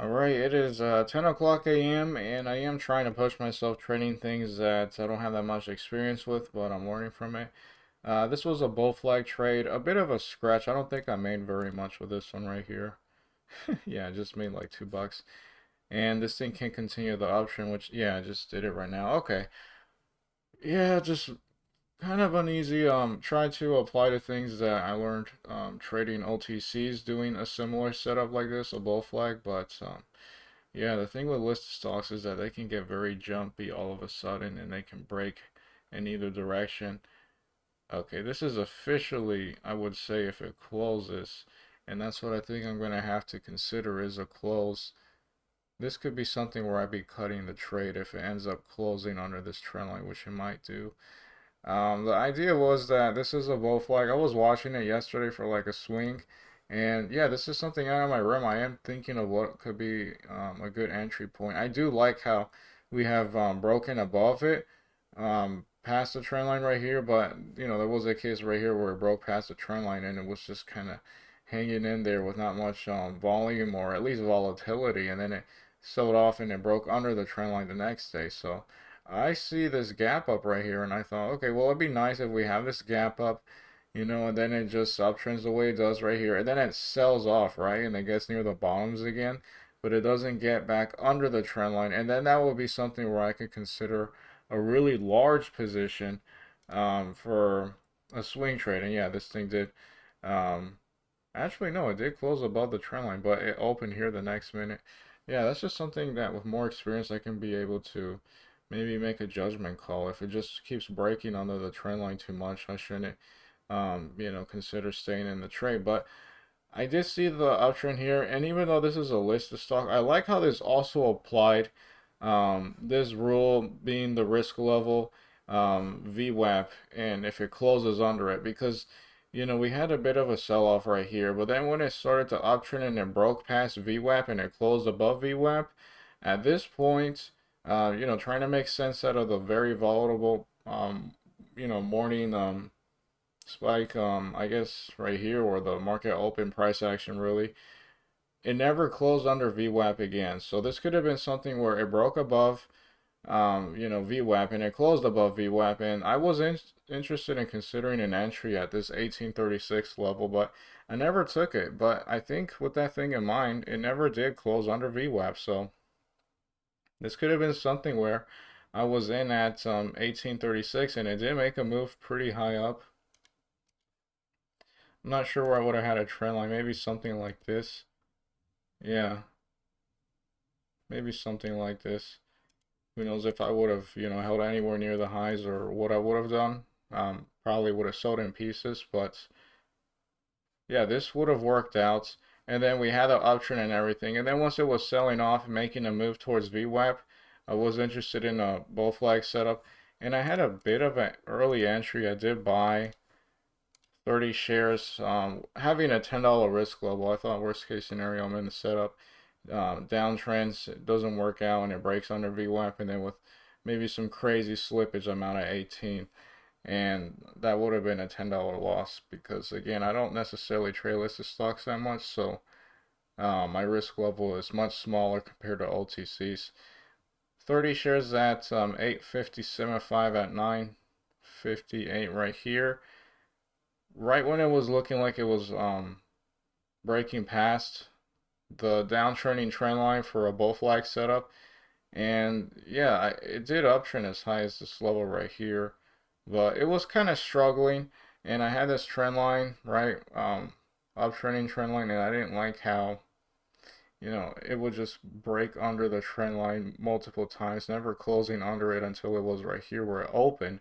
All right, it is 10 o'clock a.m. and I am trying to push myself trading things that I don't have that much experience with, but I'm learning from it. This was a bull flag trade, a bit of a scratch. I don't think I made very much with this one right here. Yeah, I just made like $2. And this thing can continue the option, which, yeah, I just did it right now. Okay. Yeah, just kind of uneasy. Try to apply to things that I learned trading OTCs, doing a similar setup like this, a bull flag, but yeah, the thing with listed stocks is that they can get very jumpy all of a sudden and they can break in either direction. Okay, this is officially, I would say, if it closes, and that's what I think I'm going to have to consider is a close. This could be something where I'd be cutting the trade if it ends up closing under this trend line, which it might do. The idea was that this is a bull flag. I was watching it yesterday for like a swing, and yeah, this is something out of my realm. I am thinking of what could be a good entry point. I do like how we have broken above it, past the trend line right here, but there was a case right here where it broke past the trend line and it was just kind of hanging in there with not much volume or at least volatility, and then it sold off and it broke under the trend line the next day. So. I see this gap up right here, and I thought, okay, well, it'd be nice if we have this gap up, and then it just uptrends the way it does right here, and then it sells off, right, and it gets near the bottoms again, but it doesn't get back under the trend line, and then that would be something where I could consider a really large position for a swing trade, and yeah, this thing did. Um, Actually, no, it did close above the trend line, but it opened here the next minute. Yeah, that's just something that with more experience I can be able to maybe make a judgment call. If it just keeps breaking under the trend line too much, I shouldn't, consider staying in the trade. But I did see the uptrend here, and even though this is a listed stock, I like how this also applied this rule being the risk level VWAP, and if it closes under it, because we had a bit of a sell-off right here, but then when it started to uptrend and it broke past VWAP and it closed above VWAP, at this point, trying to make sense out of the very volatile, morning spike, I guess right here where the market open price action really, it never closed under VWAP again. So this could have been something where it broke above, VWAP and it closed above VWAP. And I was interested in considering an entry at this 1836 level, but I never took it. But I think with that thing in mind, it never did close under VWAP. So this could have been something where I was in at 1836 and it did make a move pretty high up. I'm not sure where I would have had a trend line. Maybe something like this. Yeah, maybe something like this. Who knows if I would have, held anywhere near the highs or what I would have done. Probably would have sold in pieces, but yeah, this would have worked out. And then we had the uptrend and everything. And then once it was selling off, making a move towards VWAP, I was interested in a bull flag setup. And I had a bit of an early entry. I did buy 30 shares, having a $10 risk level. I thought worst case scenario, I'm in the setup. Downtrends, it doesn't work out and it breaks under VWAP, and then with maybe some crazy slippage, I'm out at 18. And that would have been a $10 loss because, again, I don't necessarily trade listed stocks that much, so my risk level is much smaller compared to OTCs. 30 shares at 857.5 at 958 right here. Right when it was looking like it was breaking past the downtrending trend line for a bull flag setup. And yeah, it did uptrend as high as this level right here, but it was kind of struggling. And I had this trend line, right, uptrending trend line, and I didn't like how, it would just break under the trend line multiple times, never closing under it until it was right here where it opened.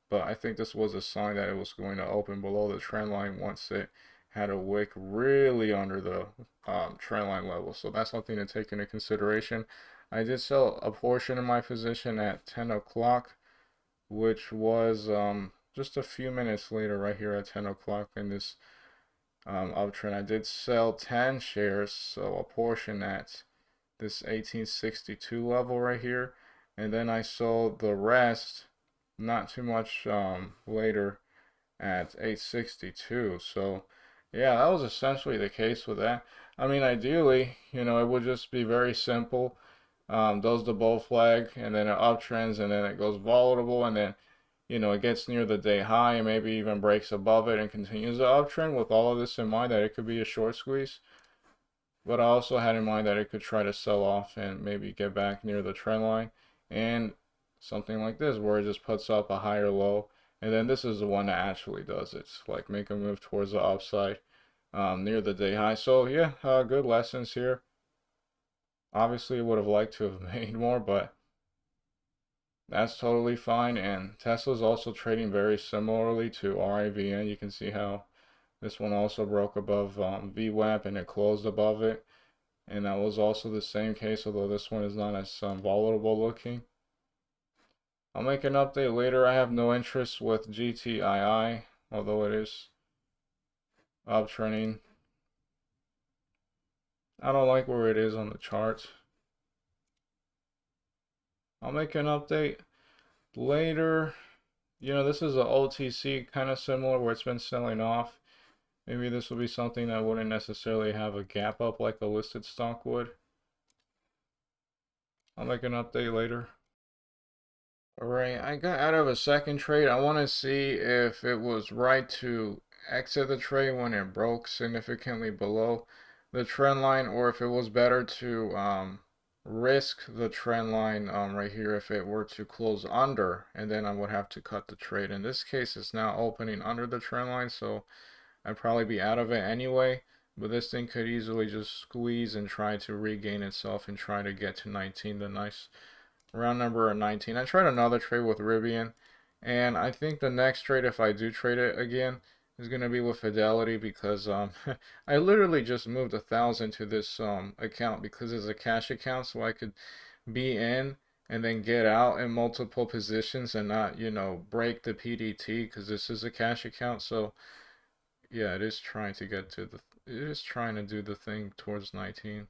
But I think this was a sign that it was going to open below the trend line once it had a wick really under the trend line level. So that's something to take into consideration. I did sell a portion of my position at 10 o'clock, which was just a few minutes later, right here at 10 o'clock in this uptrend. I did sell 10 shares, so a portion at this 1862 level right here. And then I sold the rest not too much later at 862. So Yeah, that was essentially the case with that. I mean, ideally, it would just be very simple. Does the bull flag, and then it uptrends, and then it goes volatile, and then, it gets near the day high, and maybe even breaks above it and continues the uptrend with all of this in mind that it could be a short squeeze. But I also had in mind that it could try to sell off and maybe get back near the trend line. And something like this, where it just puts up a higher low. And then this is the one that actually does it. Like make a move towards the upside near the day high. So yeah, good lessons here. Obviously, would have liked to have made more, but that's totally fine. And Tesla's also trading very similarly to RIVN. You can see how this one also broke above VWAP and it closed above it. And that was also the same case, although this one is not as volatile looking. I'll make an update later. I have no interest with GTII, although it is uptrending. I don't like where it is on the charts. I'll make an update later. This is a OTC kind of similar where it's been selling off. Maybe this will be something that wouldn't necessarily have a gap up like a listed stock would. I'll make an update later. Alright, I got out of a second trade. I want to see if it was right to exit the trade when it broke significantly below the trend line, or if it was better to risk the trend line right here if it were to close under, and then I would have to cut the trade. In this case, it's now opening under the trend line, so I'd probably be out of it anyway. But this thing could easily just squeeze and try to regain itself and try to get to 19, the nice round number of 19. I tried another trade with RIVN, and I think the next trade, if I do trade it again, is going to be with Fidelity because I literally just moved 1,000 to this account because it's a cash account, so I could be in and then get out in multiple positions and not, break the PDT because this is a cash account. So yeah, it is trying to get to it is trying to do the thing towards 19.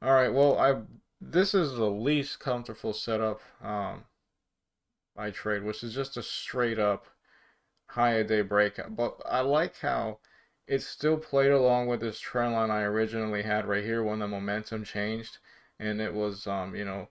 All right, well, this is the least comfortable setup I trade, which is just a straight up high a day breakout. But I like how it still played along with this trend line I originally had right here when the momentum changed, and it was the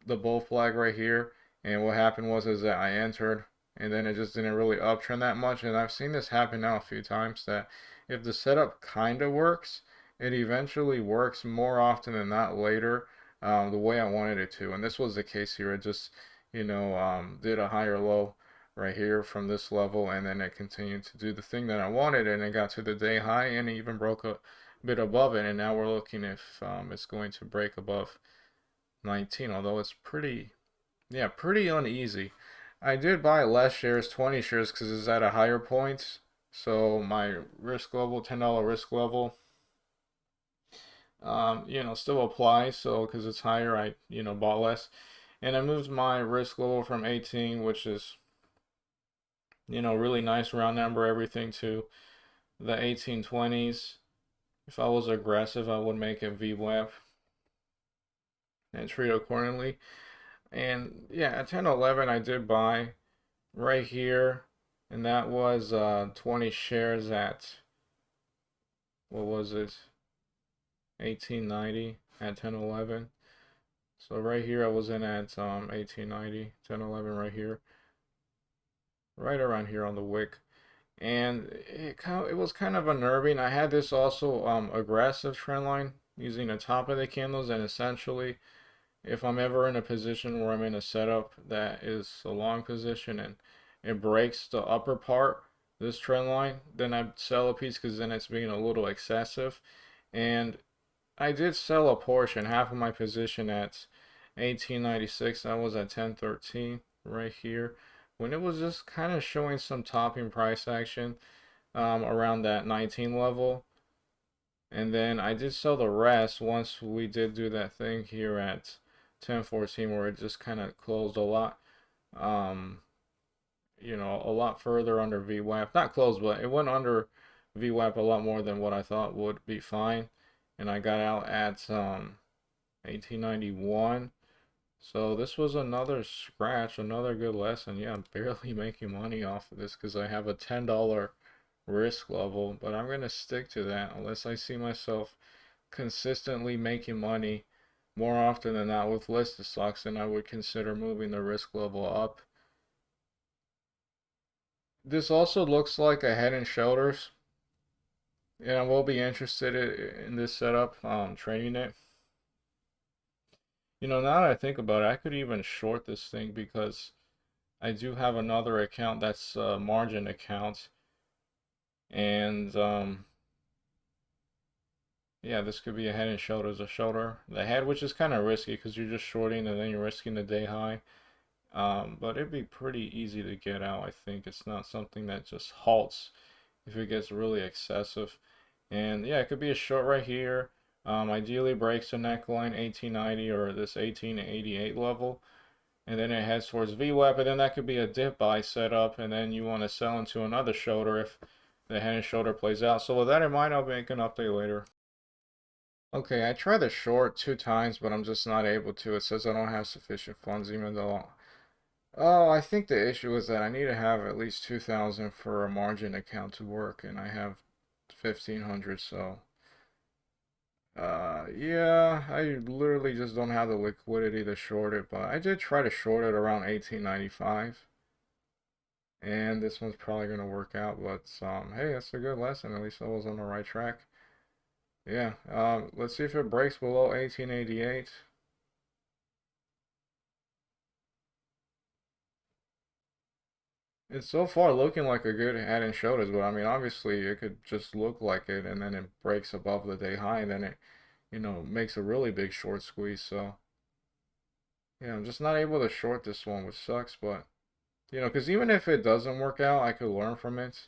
bull flag right here. And what happened was is that I entered, and then it just didn't really uptrend that much. And I've seen this happen now a few times that if the setup kind of works, it eventually works more often than not later, the way I wanted it to. And this was the case here. It just did a higher low right here from this level, and then it continued to do the thing that I wanted, and it got to the day high, and it even broke a bit above it. And now we're looking if it's going to break above 19, although it's pretty uneasy. I did buy less shares, 20 shares, because it's at a higher point, so my risk level, $10 risk level, still applies. So because it's higher, I bought less, and I moved my risk level from 18, which is really nice round number everything, to the 1820s. If I was aggressive, I would make it VWAP and treat accordingly. And yeah, at 1011 I did buy right here, and that was 20 shares at, what was it, 1890 at 1011. So right here I was in at 1890, 1011 right here, right around here on the wick. And it was kind of unnerving. I had this also aggressive trend line using the top of the candles, and essentially if I'm ever in a position where I'm in a setup that is a long position and it breaks the upper part, this trend line, then I'd sell a piece because then it's being a little excessive. And I did sell a portion, half of my position at 1896. I was at 1013 right here when it was just kind of showing some topping price action around that 19 level. And then I did sell the rest once we did do that thing here at 1014 where it just kind of closed a lot, um, a lot further under VWAP. Not closed, but it went under VWAP a lot more than what I thought would be fine. And I got out at 1891. So this was another scratch, another good lesson. Yeah, I'm barely making money off of this because I have a $10 risk level, but I'm going to stick to that unless I see myself consistently making money more often than not with listed stocks, then I would consider moving the risk level up. This also looks like a head and shoulders, and I will be interested in this setup, trading it. You know, now that I think about it, I could even short this thing because I do have another account that's a margin account, and yeah, this could be a head and shoulders, a shoulder. The head, which is kind of risky because you're just shorting and then you're risking the day high. But it'd be pretty easy to get out. I think it's not something that just halts if it gets really excessive. And yeah, it could be a short right here. Ideally breaks the neckline 1890 or this 1888 level. And then it heads towards VWAP, and then that could be a dip buy setup, and then you want to sell into another shoulder if the head and shoulder plays out. So with that in mind, I'll make an update later. Okay, I tried the short 2 times, but I'm just not able to. It says I don't have sufficient funds, even though. Oh, I think the issue is that I need to have at least 2,000 for a margin account to work, and I have 1,500, so. Yeah, I literally just don't have the liquidity to short it, but I did try to short it around 1895. And this one's probably gonna work out, but hey, that's a good lesson. At least I was on the right track. Yeah, let's see if it breaks below 1888. It's so far looking like a good head and shoulders, but I mean, obviously it could just look like it, and then it breaks above the day high, and then it, makes a really big short squeeze. So yeah, I'm just not able to short this one, which sucks, but because even if it doesn't work out, I could learn from it.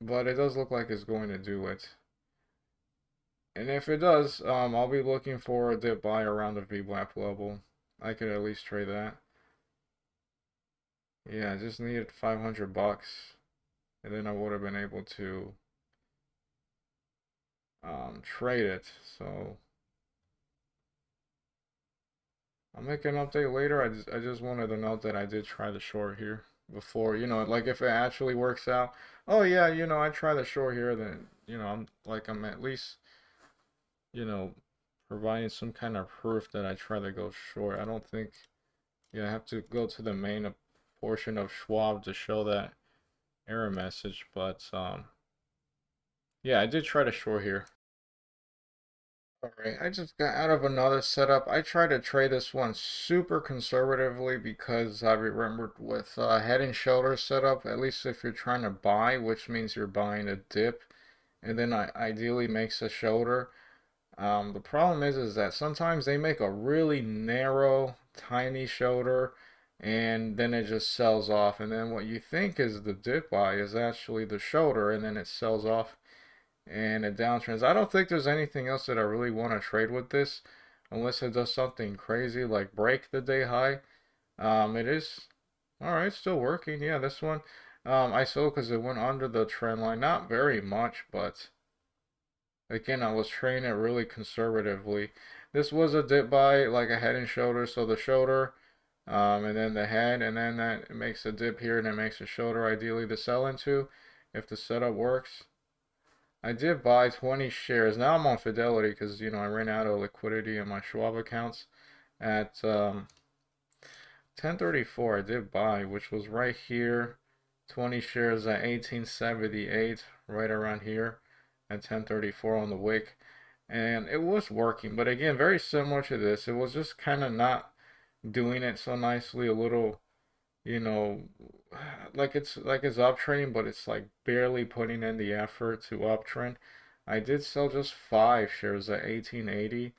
But it does look like it's going to do it. And if it does, I'll be looking for a dip buy around the VWAP level. I could at least trade that. Yeah, I just needed 500 bucks, and then I would have been able to trade it. So I'll make an update later. I just wanted to note that I did try the short here before. Like if it actually works out. Oh yeah, I tried the short here. Then I'm at least you know providing some kind of proof that I try to go short. I don't think. Yeah, I have to go to the main portion of Schwab to show that error message, but yeah, I did try to short here. Alright, I just got out of another setup. I tried to trade this one super conservatively because I remembered with head and shoulder setup, at least if you're trying to buy, which means you're buying a dip, and then I ideally makes a shoulder. The problem is that sometimes they make a really narrow, tiny shoulder, and then it just sells off. And then what you think is the dip buy is actually the shoulder, and then it sells off and it downtrends. I don't think there's anything else that I really want to trade with this, unless it does something crazy like break the day high. It is all right, still working. Yeah, this one, I sold because it went under the trend line, not very much, but. Again, I was trading it really conservatively. This was a dip buy, like a head and shoulder. So the shoulder, and then the head, and then that makes a dip here, and it makes a shoulder ideally to sell into if the setup works. I did buy 20 shares. Now I'm on Fidelity because, I ran out of liquidity in my Schwab accounts at 1034. I did buy, which was right here. 20 shares at 1878, right around here at 1034 on the wick. And it was working, but again, very similar to this. It was just kind of not doing it so nicely, a little, you know, like it's uptrending, but it's like barely putting in the effort to uptrend. I did sell just 5 shares at 1880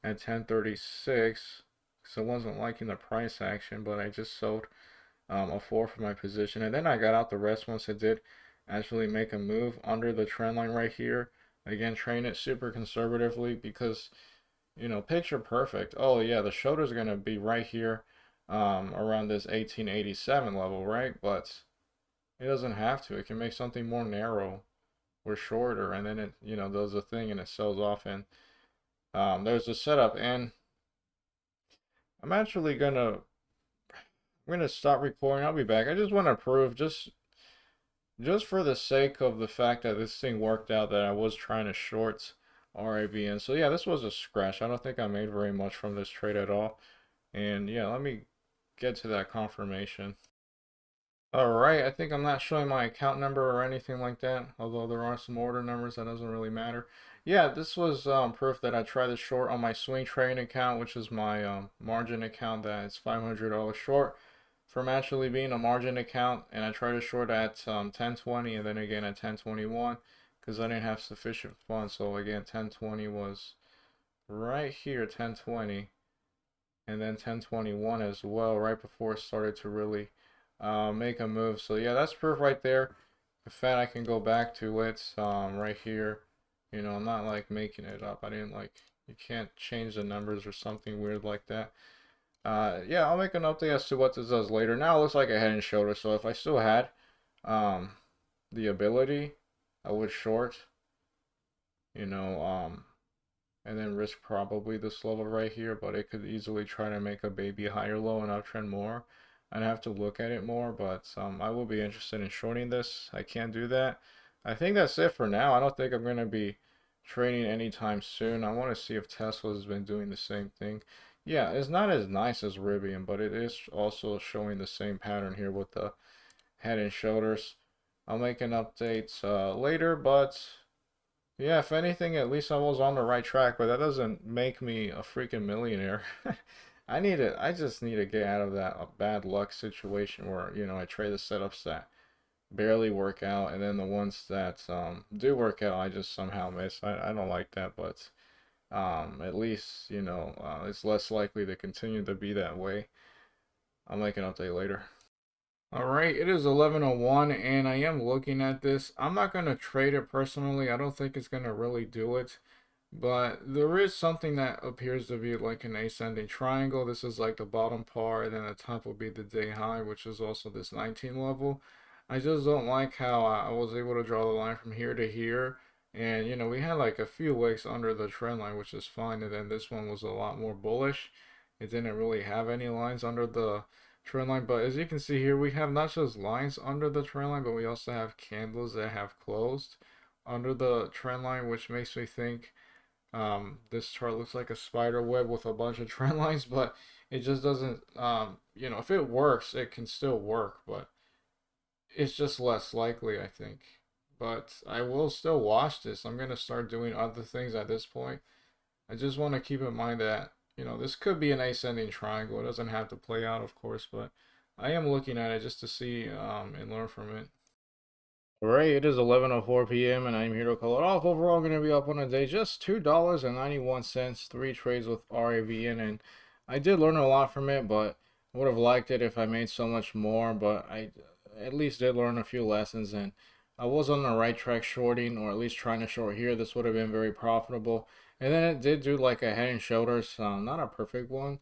at 1036, so I wasn't liking the price action, but I just sold a 4 for my position, and then I got out the rest once it did actually make a move under the trend line right here. Again, train it super conservatively because picture perfect. Oh yeah, the shoulder's gonna be right here, around this 1887 level, right? But it doesn't have to. It can make something more narrow or shorter, and then it does a thing and it sells off. And there's the setup, and I'm actually gonna stop recording. I'll be back. I just want to prove just Just for the sake of the fact that this thing worked out, that I was trying to short RIVN. So yeah, this was a scratch. I don't think I made very much from this trade at all. And yeah, let me get to that confirmation. All right, I think I'm not showing my account number or anything like that, although there are some order numbers, that doesn't really matter. Yeah, this was proof that I tried to short on my swing trading account, which is my margin account that is $500 short from actually being a margin account, and I tried to short at 1020 and then again at 1021 because I didn't have sufficient funds. So again, 1020 was right here, 1020, and then 1021 as well, right before it started to really make a move. So yeah, that's proof right there. In fact, I can go back to it right here. You know, I'm not like making it up. I didn't like, you can't change the numbers or something weird like that. Yeah, I'll make an update as to what this does later. Now it looks like a head and shoulder. So if I still had um, the ability, I would short, you know, and then risk probably this level right here, but it could easily try to make a baby higher low and uptrend more. I'd have to look at it more, but I will be interested in shorting this. I can't do that. I think that's it for now. I don't think I'm going to be trading anytime soon. I want to see if Tesla's been doing the same thing. Yeah, it's not as nice as Rivian, but it is also showing the same pattern here with the head and shoulders. I'll make an update later, but yeah, if anything, at least I was on the right track, but that doesn't make me a freaking millionaire. I just need to get out of that bad luck situation where, you know, I trade the setups that barely work out, and then the ones that do work out, I just somehow miss. I don't like that, but at least, you know, it's less likely to continue to be that way. I'll make an update later. All right, it is 11:01 and I am looking at this. I'm not going to trade it personally. I don't think it's going to really do it. But there is something that appears to be like an ascending triangle. This is like the bottom part, and then the top will be the day high, which is also this 19 level. I just don't like how I was able to draw the line from here to here. And, you know, we had like a few wicks under the trend line, which is fine. And then this one was a lot more bullish. It didn't really have any lines under the trend line. But as you can see here, we have not just lines under the trend line, but we also have candles that have closed under the trend line, which makes me think this chart looks like a spider web with a bunch of trend lines, but it just doesn't, you know, if it works, it can still work, but it's just less likely, I think. But I will still watch this. I'm going to start doing other things at this point. I just want to keep in mind that, you know, this could be an ascending triangle. It doesn't have to play out, of course, but I am looking at it just to see and learn from it. Alright, it is 11:04 p.m. and I'm here to call it off. Overall, going to be up on the day just $2.91, 3 trades with RIVN, and I did learn a lot from it, but I would have liked it if I made so much more, but I at least did learn a few lessons, and I was on the right track shorting, or at least trying to short here. This would have been very profitable, and then it did do like a head and shoulders, not a perfect one,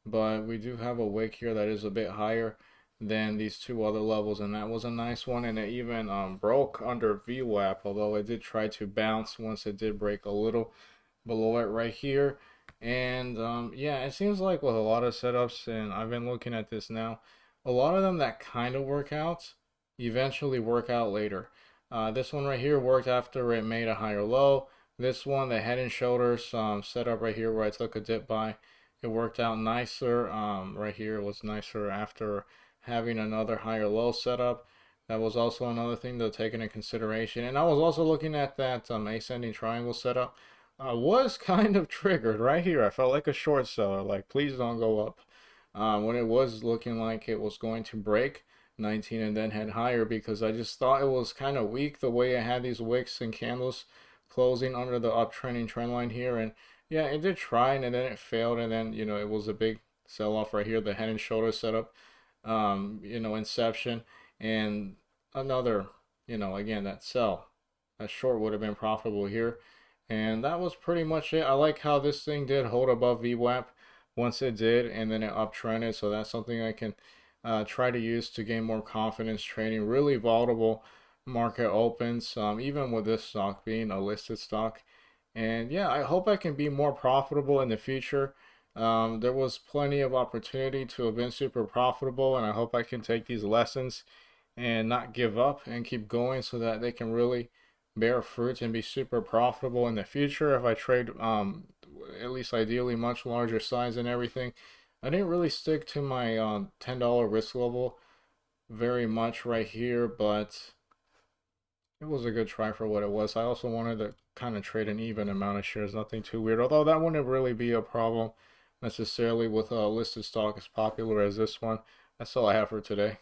but we do have a wick here that is a bit higher than these two other levels, and that was a nice one. And it even broke under VWAP, although it did try to bounce once it did break a little below it right here. And yeah, it seems like with a lot of setups, and I've been looking at this now, a lot of them that kind of work out eventually work out later. This one right here worked after it made a higher low. This one, the head and shoulders setup right here where I took a dip by, it worked out nicer. Right here was nicer after having another higher low setup. That was also another thing to take into consideration. And I was also looking at that ascending triangle setup. I was kind of triggered right here. I felt like a short seller, like please don't go up. When it was looking like it was going to break 19 and then head higher, because I just thought it was kind of weak the way it had these wicks and candles closing under the uptrending trend line here. And yeah, it did try and then it failed, and then, you know, it was a big sell off right here, the head and shoulder setup, you know, inception, and another, you know, again, that sell. That short would have been profitable here. And that was pretty much it. I like how this thing did hold above VWAP once it did, and then it uptrended. So that's something I can try to use to gain more confidence trading really volatile market opens, even with this stock being a listed stock. And yeah, I hope I can be more profitable in the future. There was plenty of opportunity to have been super profitable, and I hope I can take these lessons and not give up and keep going so that they can really bear fruit and be super profitable in the future. If I trade at least ideally much larger size and everything, I didn't really stick to my $10 risk level very much right here, but it was a good try for what it was. I also wanted to kind of trade an even amount of shares, nothing too weird, although that wouldn't really be a problem necessarily with a listed stock as popular as this one. That's all I have for today.